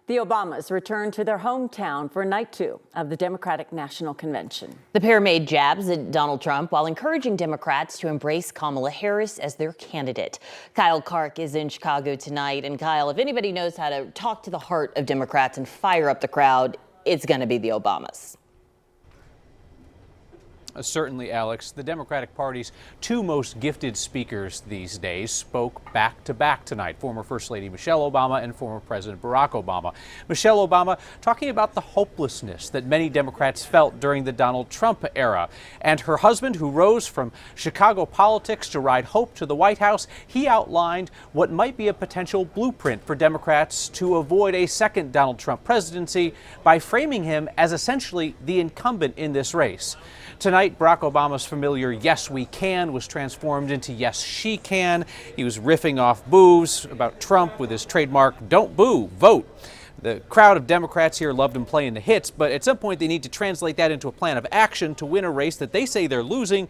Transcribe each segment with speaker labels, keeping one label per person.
Speaker 1: The Obamas returned to their hometown for night 2 of the Democratic National Convention.
Speaker 2: The pair made jabs at Donald Trump while encouraging Democrats to embrace Kamala Harris as their candidate. Kyle Kark is in Chicago tonight. And Kyle, if anybody knows how to talk to the heart of Democrats and fire up the crowd, it's going to be the Obamas.
Speaker 3: Certainly, Alex. The Democratic Party's two most gifted speakers these days spoke back-to-back tonight, former First Lady Michelle Obama and former President Barack Obama. Michelle Obama talking about the hopelessness that many Democrats felt during the Donald Trump era. And her husband, who rose from Chicago politics to ride hope to the White House, he outlined what might be a potential blueprint for Democrats to avoid a second Donald Trump presidency by framing him as essentially the incumbent in this race. Tonight, Barack Obama's familiar "Yes, we can" was transformed into "Yes, she can." He was riffing off boos about Trump with his trademark "Don't boo, vote." The crowd of Democrats here loved him playing the hits, but at some point they need to translate that into a plan of action to win a race that they say they're losing,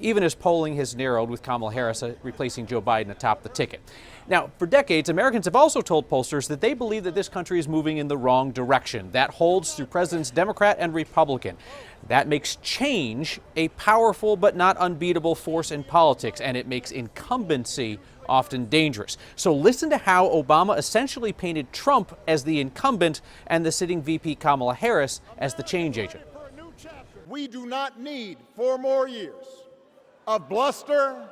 Speaker 3: even as polling has narrowed with Kamala Harris replacing Joe Biden atop the ticket. Now, for decades, Americans have also told pollsters that they believe that this country is moving in the wrong direction. That holds through Presidents Democrat and Republican. That makes change a powerful but not unbeatable force in politics, and it makes incumbency often dangerous. So listen to how Obama essentially painted Trump as the incumbent and the sitting VP Kamala Harris as the change agent.
Speaker 4: We do not need 4 more years of bluster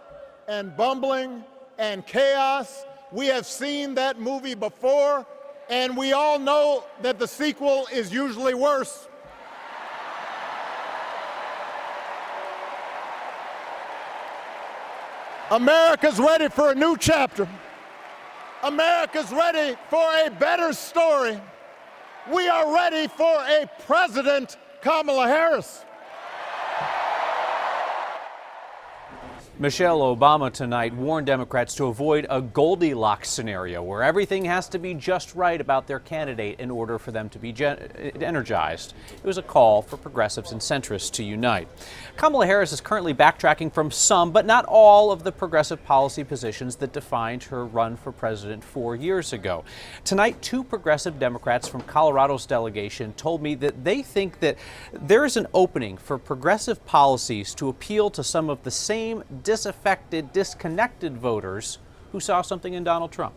Speaker 4: and bumbling and chaos. We have seen that movie before, and we all know that the sequel is usually worse. America's ready for a new chapter. America's ready for a better story. We are ready for a President Kamala Harris.
Speaker 3: Michelle Obama tonight warned Democrats to avoid a Goldilocks scenario where everything has to be just right about their candidate in order for them to be energized. It was a call for progressives and centrists to unite. Kamala Harris is currently backtracking from some, but not all, of the progressive policy positions that defined her run for president 4 years ago. Tonight, 2 progressive Democrats from Colorado's delegation told me that they think that there is an opening for progressive policies to appeal to some of the same disaffected, disconnected voters who saw something in Donald Trump.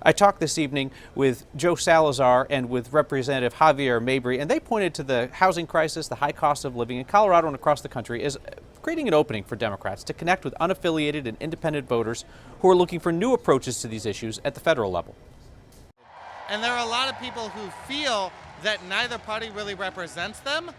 Speaker 3: I talked this evening with Joe Salazar and with Representative Javier Mabry, and they pointed to the housing crisis, the high cost of living in Colorado and across the country as creating an opening for Democrats to connect with unaffiliated and independent voters who are looking for new approaches to these issues at the federal level.
Speaker 5: And there are a lot of people who feel that neither party really represents them.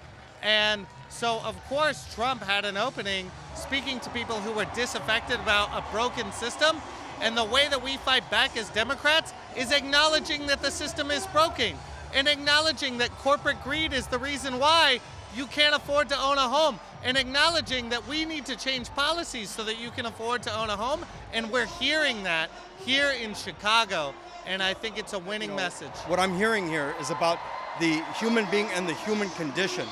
Speaker 5: And so, of course, Trump had an opening speaking to people who were disaffected about a broken system. And the way that we fight back as Democrats is acknowledging that the system is broken and acknowledging that corporate greed is the reason why you can't afford to own a home, and acknowledging that we need to change policies so that you can afford to own a home. And we're hearing that here in Chicago. And I think it's a winning message.
Speaker 6: What I'm hearing here is about the human being and the human condition.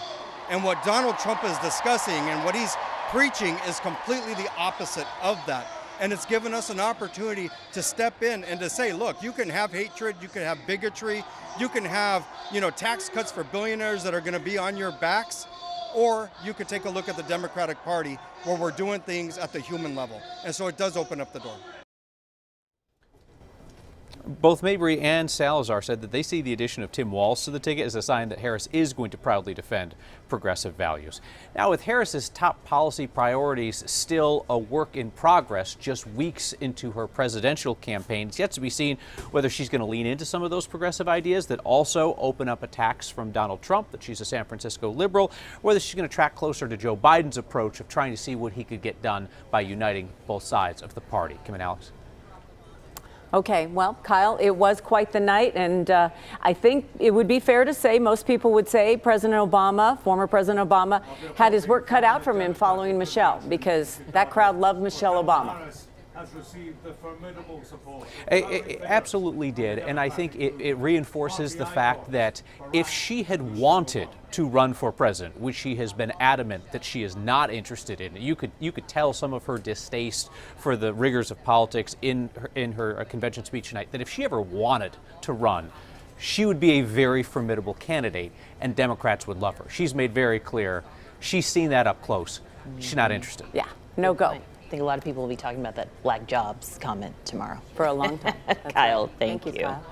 Speaker 6: And what Donald Trump is discussing and what he's preaching is completely the opposite of that. And it's given us an opportunity to step in and to say, look, you can have hatred, you can have bigotry, you can have, tax cuts for billionaires that are going to be on your backs, or you could take a look at the Democratic Party where we're doing things at the human level. And so it does open up the door.
Speaker 3: Both Mabry and Salazar said that they see the addition of Tim Walz to the ticket as a sign that Harris is going to proudly defend progressive values. Now, with Harris's top policy priorities still a work in progress just weeks into her presidential campaign, it's yet to be seen whether she's going to lean into some of those progressive ideas that also open up attacks from Donald Trump, that she's a San Francisco liberal, or whether she's going to track closer to Joe Biden's approach of trying to see what he could get done by uniting both sides of the party. Kim and Alex.
Speaker 1: Okay, well, Kyle, it was quite the night, and I think it would be fair to say, most people would say President Obama, former President Obama, had his work cut out from him following Michelle, because that crowd loved Michelle Obama.
Speaker 7: Has received the formidable support.
Speaker 3: It absolutely did, and I think it reinforces the fact that if she had wanted to run for president, which she has been adamant that she is not interested in, you could tell some of her distaste for the rigors of politics in her convention speech tonight, that if she ever wanted to run, she would be a very formidable candidate, and Democrats would love her. She's made very clear she's seen that up close. She's not interested.
Speaker 1: Yeah, no go.
Speaker 2: I think a lot of people will be talking about that black jobs comment tomorrow.
Speaker 1: For a long time. That's
Speaker 2: Kyle,
Speaker 1: right.
Speaker 2: thank you.
Speaker 1: Kyle.